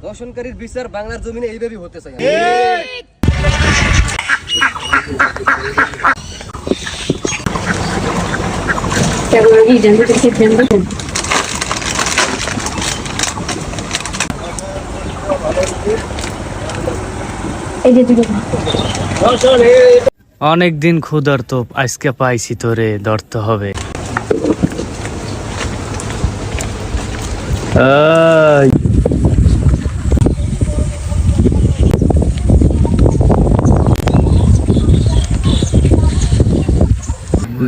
দর্শনকারীর বিচার বাংলার জমিনে এইভাবেই হতে চাই। অনেকদিন ক্ষুধার্ত, আজকে পাইছি তোরে, ধরতে হবে।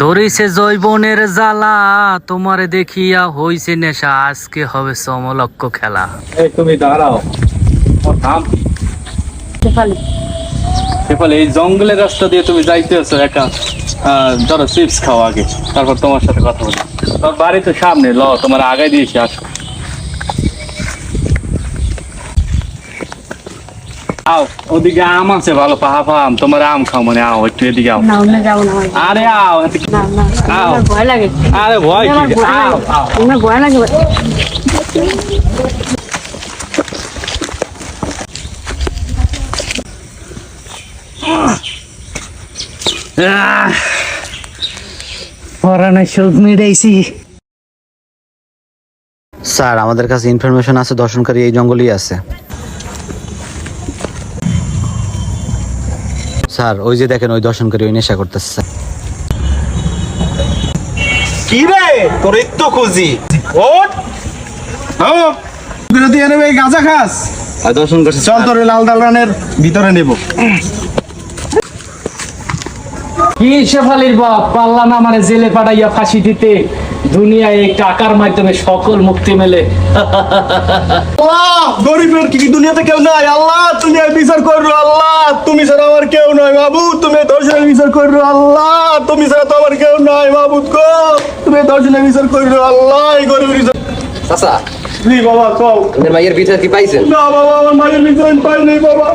ধরিছে জৈবনের জ্বালা, তোমারে দেখিয়া হইছে নেশা, আজকে হবে সমলক্ষ খেলা। এই তুমি দাঁড়াও, থাম। এই জঙ্গলের রাস্তা দিয়ে তুমি যাইতেছো একা, ধরো চিপস খাও আগে, তারপর তোমার সাথে কথা বলি। তোর বাড়ি তো সামনে, ল তোমার আগে দিয়েছি, আসো। আও, ওদিকে আম আছে ভালো, পাহা আম, তোমার আম খাও, মানে আও একটু এদিকে আও। আরে আও, আও। আরে ভয় কি, আও আও। ভয় লাগে। স্যার, আমাদের কাছে ইনফরমেশন আছে দর্শনকারী এই জঙ্গলেই আছে। স্যার, ওই যে দেখেন, ওই দর্শনকারী ওই নেশা করতেছে। কি রে, তোর একটু খুঁজি ওঠ। বিরতি এনে এই গাঁজা খাস, দর্শন করছে। চল তোর লাল দালানের ভিতরে নেব। কি শেফালির বাপ, পারলা না মানে জেলে পাঠাইয়া ফাঁসি দিতে। দুনিয়ায় এই টাকার মাধ্যমে সকল মুক্তি মেলে। আল্লাহ, গরিবের কি দুনিয়াতে কেউ নাই। আল্লাহ, তুমি বিচার করো। আল্লাহ, তুমি ছাড়া আমার কেউ নাই। মাবুদ, তুমি দর্শনের বিচার করো। আল্লাহ, তুমি ছাড়া তো আমার কেউ নাই। মাবুদ গো, তুমি দর্শনের বিচার করো। আল্লাহ, এই গরিবের বিচার। চাচা, জি বাবা, কও। আপনার মায়ের বিচার কি পাইছেন? না বাবা, আমার মায়ের বিচার আমি পাই নাই বাবা।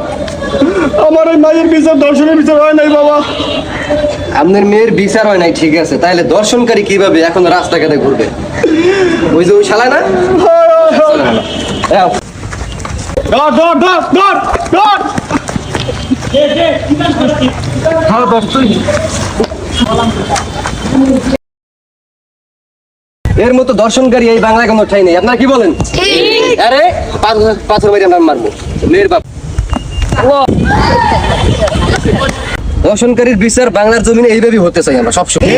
আমার এই মায়ের বিচার, দর্শনের বিচার হয় নাই বাবা। আপনার মেয়ের বিচার হয় নাই, ঠিক আছে, তাহলে দর্শনকারী কিভাবে এখন রাস্তাঘাটে ঘুরবে? ওই যে ওই শালা না, ধর ধর ধর ধর ধর। এর মতো দর্শনকারী এই বাংলায় কোনো ঠাই নেই। আপনারা কি বলেন? আরে পাথর মেরে আমরা মারবো মেয়ের বাপ। দর্শনকারীর বিচার বাংলার জমিনে এইভাবেই হতে চাই আমরা সবসময়।